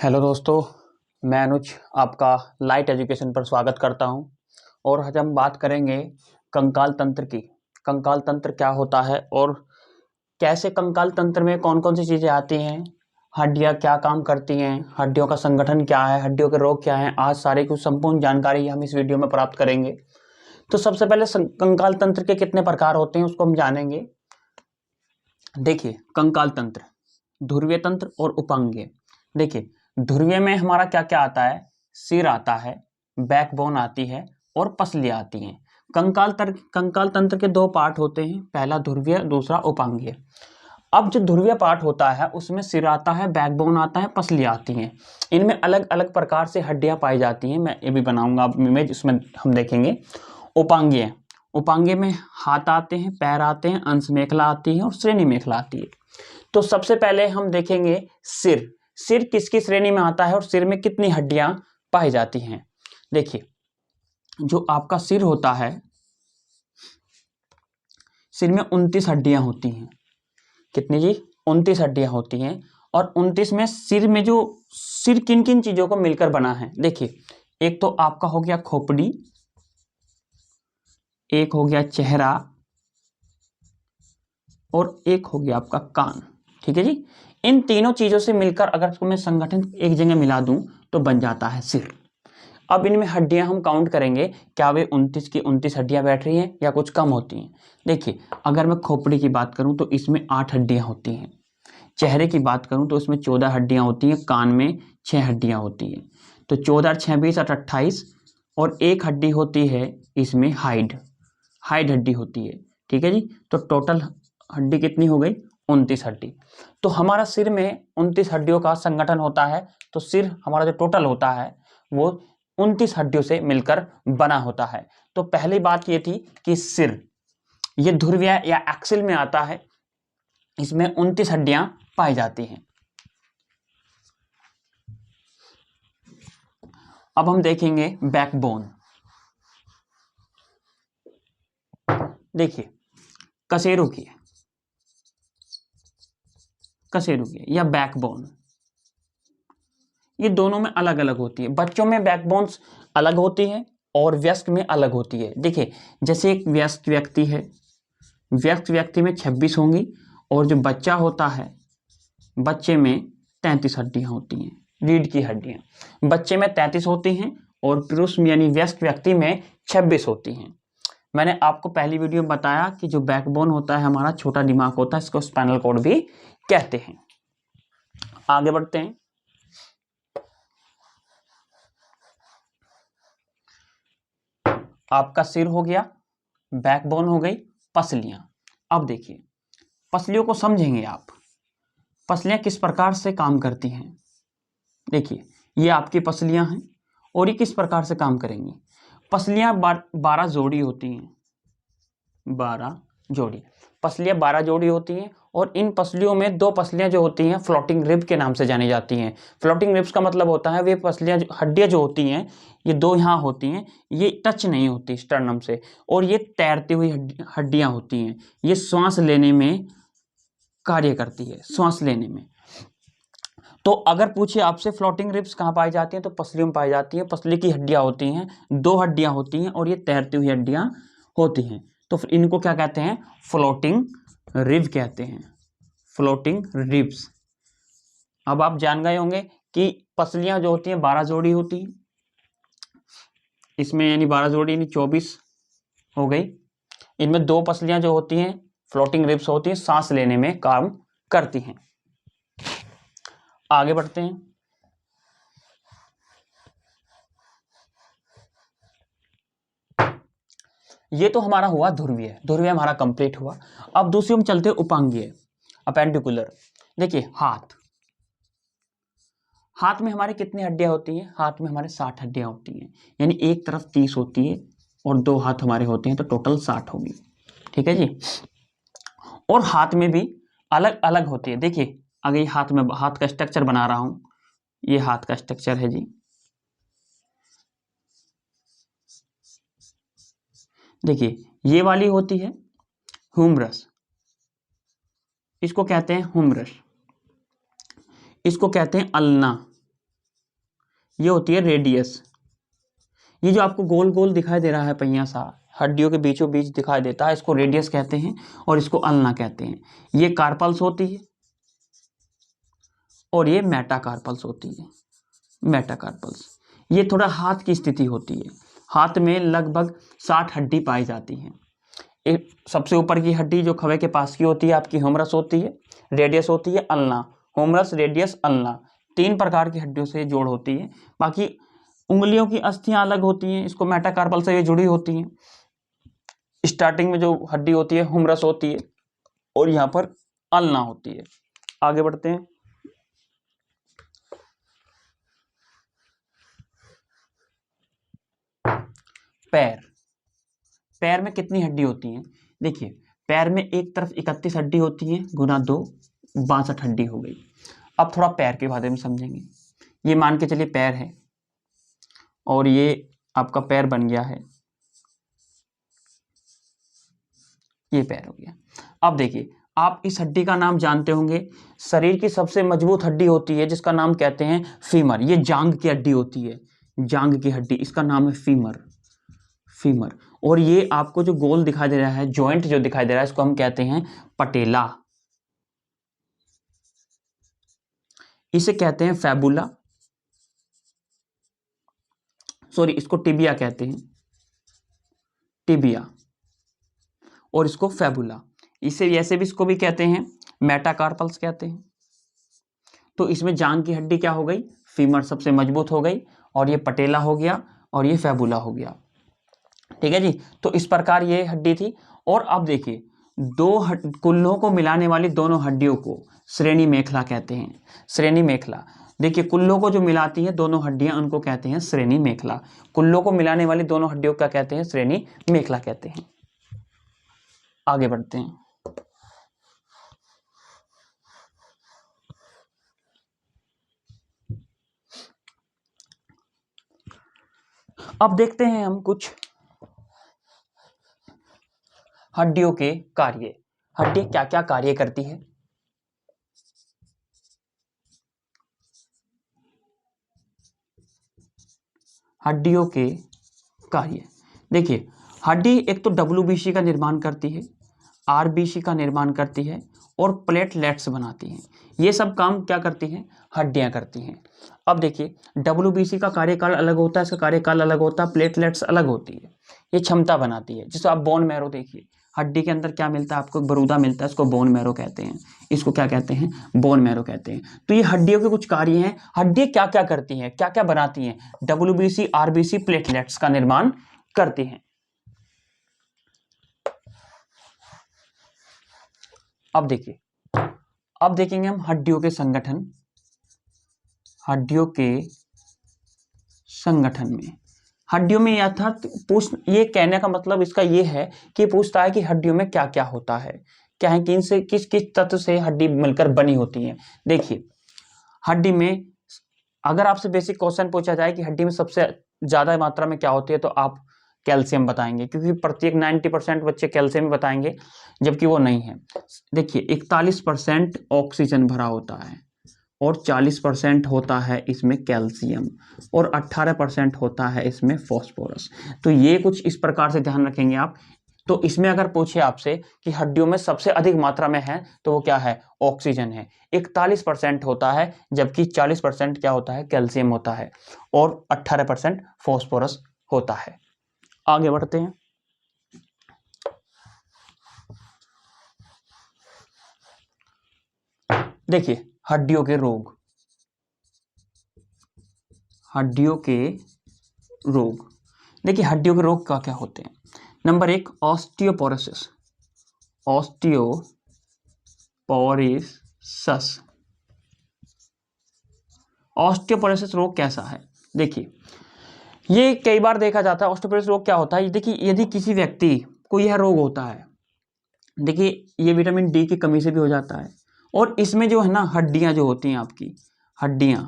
Hello दोस्तों, मैं अनुज आपका लाइट एजुकेशन पर स्वागत करता हूं। और आज हम बात करेंगे कंकाल तंत्र की। कंकाल तंत्र क्या होता है और कैसे कंकाल तंत्र में कौन कौन सी चीज़ें आती हैं, हड्डियां क्या काम करती हैं, हड्डियों का संगठन क्या है, हड्डियों के रोग क्या हैं। आज सारे कुछ संपूर्ण जानकारी हम इस वीडियो में प्राप्त करेंगे। तो सबसे पहले कंकाल तंत्र के कितने प्रकार होते हैं उसको हम जानेंगे। देखिए, कंकाल तंत्र, ध्रुवीय तंत्र और उपांगीय। देखिए, ध्रुवीय में हमारा क्या क्या आता है, सिर आता है, बैकबोन आती है और पसलियां आती हैं। कंकाल तंत्र के दो पार्ट होते हैं, पहला ध्रुवीय, दूसरा उपांगीय। अब जो ध्रुवीय पार्ट होता है उसमें सिर आता है, बैकबोन आता है, पसलियां आती हैं। इनमें अलग अलग प्रकार से हड्डियां पाई जाती हैं। मैं ये भी बनाऊंगा इमेज, इसमें हम देखेंगे। उपांगीय, उपांगीय में हाथ आते हैं, पैर आते हैं, अंश मेखला आती है और श्रेणी मेखला आती है। तो सबसे पहले हम देखेंगे सिर। सिर किसकी श्रेणी में आता है और सिर में कितनी हड्डियां पाई जाती हैं। देखिए, जो आपका सिर होता है, सिर में 29 हड्डियां होती हैं। कितनी जी? 29 हड्डियां होती हैं। और 29 में सिर किन किन चीजों को मिलकर बना है। देखिए, एक तो आपका हो गया खोपड़ी, एक हो गया चेहरा और एक हो गया आपका कान। ठीक है जी। इन तीनों चीजों से मिलकर अगर मैं संगठन एक जगह मिला दूं तो बन जाता है सिर। अब इनमें हड्डियां हम काउंट करेंगे, क्या वे 29 की 29 हड्डियां बैठ रही हैं या कुछ कम होती हैं। देखिए, अगर मैं खोपड़ी की बात करूं तो इसमें 8 हड्डियां होती हैं। चेहरे की बात करूं तो इसमें 14 हड्डियां होती हैं। कान में 6 हड्डियां होती हैं। तो 14 6 20 28। और एक हड्डी होती है इसमें हाइड हड्डी होती है। ठीक है जी। तो टोटल हड्डी कितनी हो गई? 29 हड्डी। तो हमारा सिर में 29 हड्डियों का संगठन होता है। तो सिर हमारा जो टोटल होता है वो 29 हड्डियों से मिलकर बना होता है। तो पहली बात ये थी कि सिर ये ध्रुवीय या एक्सिल में आता है। इसमें 29 हड्डियां पाई जाती हैं। अब हम देखेंगे बैकबोन। देखिए, कशेरुकी या बैकबोन, ये दोनों में अलग अलग होती है। बच्चों में बैकबोन्स अलग होती है और वयस्क में अलग होती है। देखिए, जैसे एक वयस्क व्यक्ति है, वयस्क व्यक्ति में 26 होंगी और जो बच्चा होता है, बच्चे में 33 हड्डियां होती हैं। रीढ़ की हड्डियां बच्चे में 33 होती हैं और पुरुष यानी वयस्क व्यक्ति में 26 होती हैं। मैंने आपको पहली वीडियो में बताया कि जो बैकबोन होता है हमारा छोटा दिमाग होता है, इसको स्पाइनल कॉर्ड भी कहते हैं। आगे बढ़ते हैं। आपका सिर हो गया, बैकबोन हो गई, पसलियां। अब देखिए, पसलियों को समझेंगे आप। पसलियां किस प्रकार से काम करती हैं। देखिए, ये आपकी पसलियां हैं और ये किस प्रकार से काम करेंगी। पसलियां 12 जोड़ी होती हैं। 12 जोड़ी पसलियां 12 जोड़ी होती हैं। और इन पसलियों में दो पसलियां जो होती हैं फ्लोटिंग रिब के नाम से जानी जाती हैं। फ्लोटिंग रिब्स का मतलब होता है वे पसलियां हड्डियां जो होती हैं, ये दो यहाँ होती हैं, ये टच नहीं होती स्टर्नम से, और ये तैरती हुई हड्डियां होती हैं। ये श्वास लेने में कार्य करती है, श्वास लेने में। तो अगर पूछिए आपसे फ्लोटिंग रिब्स कहाँ पाई जाती हैं, तो पसलियों में पाई जाती है। पसली की हड्डियां होती हैं, 2 हड्डियां होती हैं और ये तैरती हुई हड्डियां होती हैं। तो फिर इनको क्या कहते हैं? फ्लोटिंग रिब कहते हैं, फ्लोटिंग रिब्स। अब आप जान गए होंगे कि पसलियां जो होती हैं 12 जोड़ी होती हैं। इसमें यानी 12 जोड़ी यानी 24 हो गई। इनमें 2 पसलियां जो होती हैं फ्लोटिंग रिब्स होती हैं, सांस लेने में काम करती हैं। आगे बढ़ते हैं। ये तो हमारा हुआ ध्रुवीय, ध्रुवीय हमारा कंप्लीट हुआ। अब दूसरी हम चलते हैं उपांगीय, अपेंडिकुलर। देखिए, हाथ में हमारे कितनी हड्डियां होती हैं? हाथ में हमारे 60 हड्डियां होती हैं। यानी एक तरफ 30 होती है और 2 हाथ हमारे होते हैं, तो टोटल 60 होगी। ठीक है जी। और हाथ में भी अलग अलग होती है। देखिए, अगर हाथ का स्ट्रक्चर बना रहा हूं, ये हाथ का स्ट्रक्चर है जी। देखिए, ये वाली होती है ह्यूमरस, इसको कहते हैं ह्यूमरस, इसको कहते हैं अल्ना, ये होती है रेडियस। ये जो आपको गोल गोल दिखाई दे रहा है पहिया सा हड्डियों के बीचों बीच दिखाई देता है, इसको रेडियस कहते हैं और इसको अल्ना कहते हैं। ये कार्पल्स होती है और ये मेटाकार्पल्स होती है। मेटाकार्पल्स ये थोड़ा हाथ की स्थिति होती है। हाथ में लगभग 60 हड्डी पाई जाती हैं। एक सबसे ऊपर की हड्डी जो खवे के पास की होती है आपकी ह्यूमरस होती है, रेडियस होती है अल्ना। ह्यूमरस, रेडियस, अल्ना 3 प्रकार की हड्डियों से जोड़ होती है। बाकी उंगलियों की अस्थियां अलग होती हैं, इसको मेटाकार्पल से ये जुड़ी होती हैं। स्टार्टिंग में जो हड्डी होती है ह्यूमरस होती है और यहाँ पर अल्ना होती है। आगे बढ़ते हैं। पैर। पैर में कितनी हड्डी होती हैं? देखिए, पैर में एक तरफ 31 हड्डी होती है, गुना 2 62 हड्डी हो गई। अब थोड़ा पैर के बारे में समझेंगे। ये मान के चलिए पैर है और ये आपका पैर बन गया है, ये पैर हो गया। अब देखिए, आप इस हड्डी का नाम जानते होंगे। शरीर की सबसे मजबूत हड्डी होती है जिसका नाम कहते हैं फीमर। ये जांग की हड्डी होती है, जांग की हड्डी, इसका नाम है फीमर। फीमर। और ये आपको जो गोल दिखाई दे रहा है, जॉइंट जो दिखाई दे रहा है, इसको हम कहते हैं पटेला। इसे कहते हैं फैबुला, सॉरी इसको टिबिया कहते हैं, टिबिया, और इसको फैबुला। इसे ऐसे भी इसको भी कहते हैं मेटाकार्पल्स कहते हैं। तो इसमें जांग की हड्डी क्या हो गई? फीमर सबसे मजबूत हो गई, और ये पटेला हो गया और ये फैबुला हो गया। ठीक है जी। तो इस प्रकार ये हड्डी थी। और अब देखिए, कुल्लों को मिलाने वाली दोनों हड्डियों को श्रेणी मेखला कहते हैं। श्रेणी मेखला। देखिए, कुल्लों को जो मिलाती हैं दोनों हड्डियां, उनको कहते हैं श्रेणी मेखला। कुल्लों को मिलाने वाली दोनों हड्डियों का कहते हैं श्रेणी मेखला कहते हैं। आगे बढ़ते हैं। अब देखते हैं हम कुछ हड्डियों के कार्य। हड्डी क्या क्या कार्य करती है? हड्डियों के कार्य देखिए, हड्डी एक तो WBC का निर्माण करती है, RBC का निर्माण करती है और प्लेटलेट्स बनाती हैं। ये सब काम क्या करती हैं? हड्डियां करती हैं। अब देखिए, WBC का कार्यकाल अलग होता है, इसका कार्यकाल अलग होता है, प्लेटलेट्स अलग होती है। ये क्षमता बनाती है। जैसे आप बोन मैरो देखिए, हड्डी के अंदर क्या मिलता है आपको? बरूदा मिलता है, इसको बोन मैरो कहते हैं। इसको क्या कहते हैं? बोन मैरो कहते हैं। तो ये हड्डियों के कुछ कार्य हैं। हड्डी क्या क्या करती हैं, क्या क्या बनाती हैं? WBC, RBC, प्लेटलेट्स का निर्माण करती हैं। अब देखिए, अब देखेंगे हम हड्डियों के संगठन। हड्डियों के संगठन में, हड्डियों में यथार्थ ये कहने का मतलब इसका ये है कि पूछता है कि हड्डियों में क्या क्या होता है, क्या है, किन से किस किस तत्व से हड्डी मिलकर बनी होती है। देखिए, हड्डी में अगर आपसे बेसिक क्वेश्चन पूछा जाए कि हड्डी में सबसे ज्यादा मात्रा में क्या होती है, तो आप कैल्शियम बताएंगे, क्योंकि प्रत्येक 90% बच्चे कैल्शियम बताएंगे, जबकि वो नहीं है। देखिए, 41% ऑक्सीजन भरा होता है और 40% होता है इसमें कैल्शियम और 18% होता है इसमें फॉस्फोरस। तो ये कुछ इस प्रकार से ध्यान रखेंगे आप। तो इसमें अगर पूछे आपसे कि हड्डियों में सबसे अधिक मात्रा में है, तो वो क्या है? ऑक्सीजन है। 41% होता है, जबकि 40% क्या होता है? कैल्शियम होता है, और 18% फॉस्फोरस होता है। आगे बढ़ते हैं। देखिए, हड्डियों के रोग। हड्डियों के रोग देखिए, हड्डियों के रोग क्या क्या होते हैं? Number 1, osteoporosis. ऑस्टियोपोरोसिस। ऑस्टियोपोरोसिस रोग कैसा है? देखिए, ये कई बार देखा जाता है। ऑस्टियोपोरोसिस रोग क्या होता है? देखिए, यदि किसी व्यक्ति को यह रोग होता है, देखिए ये विटामिन डी की कमी से भी हो जाता है, और इसमें जो है ना, हड्डियां जो होती हैं आपकी, हड्डियां,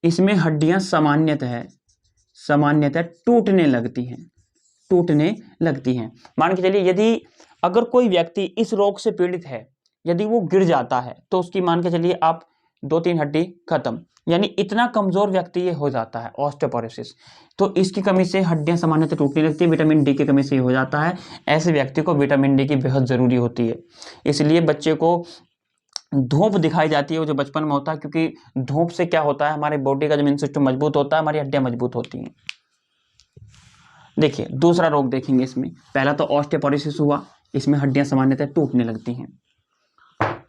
इसमें हड्डियां सामान्यतः टूटने लगती हैं। टूटने लगती हैं। मान के चलिए, यदि अगर कोई व्यक्ति इस रोग से पीड़ित है, यदि वो गिर जाता है, तो उसकी मान के चलिए आप 2-3 हड्डी खत्म, यानी इतना कमजोर व्यक्ति ये हो जाता है ऑस्टियोपोरोसिस। तो इसकी कमी से हड्डियां सामान्यतः टूटने लगती है, विटामिन डी की कमी से ये हो जाता है। ऐसे व्यक्ति को विटामिन डी की बेहद जरूरी होती है। इसलिए बच्चे को धूप दिखाई जाती है वो जो बचपन में होता है, क्योंकि धूप से क्या होता है, हमारे बॉडी का इम्यून सिस्टम मजबूत होता है, हमारी हड्डियां मजबूत होती हैं। देखिए दूसरा रोग देखेंगे इसमें। पहला तो ऑस्टियोपोरोसिस हुआ, इसमें हड्डियां सामान्यतः टूटने लगती हैं।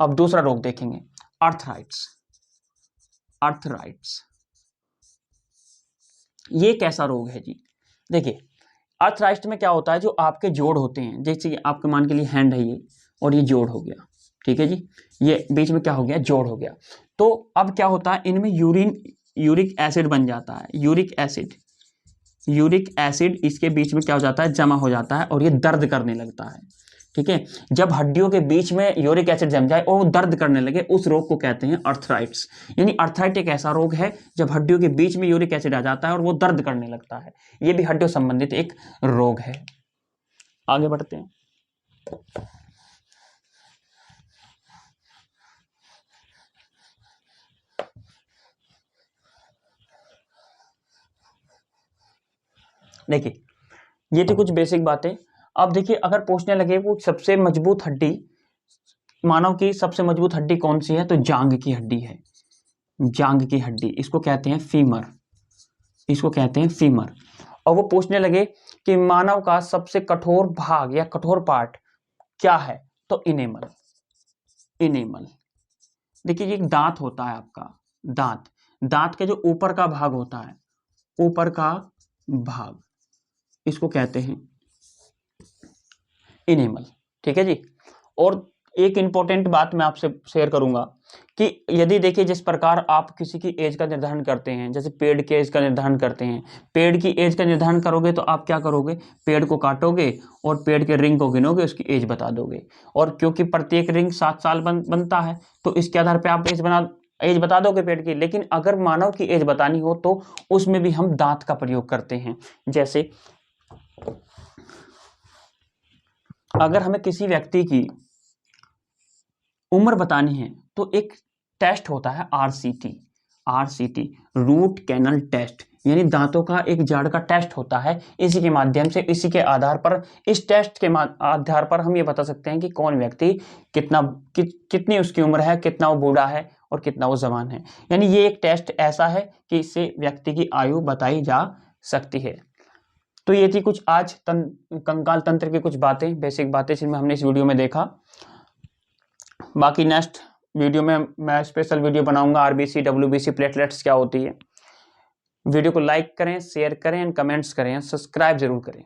अब दूसरा रोग देखेंगे, आर्थराइट्स। आर्थराइट्स ये कैसा रोग है जी? देखिए आर्थराइट्स में क्या होता है, जो आपके जोड़ होते हैं, जैसे कि आपके मान के लिए हैंड है ये, और ये जोड़ हो गया, ठीक है जी, ये बीच में क्या हो गया, जोड़ हो गया। तो अब क्या होता है, इनमें यूरिक एसिड बन जाता है। यूरिक एसिड इसके बीच में क्या हो जाता है, जमा हो जाता है, और ये दर्द करने लगता है। ठीक है, जब हड्डियों के बीच में यूरिक एसिड जम जाए और वो दर्द करने लगे, उस रोग को कहते हैं आर्थराइट्स। यानी आर्थराइट एक ऐसा रोग है जब हड्डियों के बीच में यूरिक एसिड आ जाता है और वो दर्द करने लगता है। ये भी हड्डियों संबंधित एक रोग है। आगे बढ़ते हैं। देखिए ये तो कुछ बेसिक बातें। अब देखिए अगर पूछने लगे वो सबसे मजबूत हड्डी, मानव की सबसे मजबूत हड्डी कौन सी है, तो जांग की हड्डी है। जांग की हड्डी, इसको कहते हैं फीमर, इसको कहते हैं फीमर। और वो पूछने लगे कि मानव का सबसे कठोर भाग या कठोर पार्ट क्या है, तो इनेमल। इनेमल देखिए ये दांत होता है आपका, दांत के जो ऊपर का भाग होता है, ऊपर का भाग, इसको कहते हैं इनेमल। ठीक है जी। और एक इंपॉर्टेंट बात मैं आपसे शेयर करूंगा कि यदि देखिए जिस प्रकार आप किसी की एज का निर्धारण करते हैं, जैसे पेड़ की एज का निर्धारण करते हैं, पेड़ की एज का निर्धारण करोगे तो आप क्या करोगे, पेड़ को काटोगे और पेड़ के रिंग को गिनोगे, उसकी एज बता दोगे। और क्योंकि प्रत्येक रिंग 7 साल बनता है, तो इसके आधार पर आप एज बता दोगे पेड़ की। लेकिन अगर मानव की एज बतानी हो तो उसमें भी हम दांत का प्रयोग करते हैं। जैसे अगर हमें किसी व्यक्ति की उम्र बतानी है तो एक टेस्ट होता है आरसीटी, रूट कैनल टेस्ट, यानी दांतों का एक जाड़ का टेस्ट होता है। इसी के माध्यम से, इसी के आधार पर, इस टेस्ट के आधार पर हम ये बता सकते हैं कि कौन व्यक्ति कितनी उसकी उम्र है, कितना वो बूढ़ा है और कितना वो जवान है। यानी ये एक टेस्ट ऐसा है कि इससे व्यक्ति की आयु बताई जा सकती है। तो ये थी कुछ आज कंकाल तंत्र की कुछ बातें, बेसिक बातें जिनमें हमने इस वीडियो में देखा। बाकी नेक्स्ट वीडियो में मैं स्पेशल वीडियो बनाऊंगा, आरबीसी डब्ल्यूबीसी प्लेटलेट्स क्या होती है। वीडियो को लाइक करें, शेयर करें एंड कमेंट्स करें, सब्सक्राइब जरूर करें।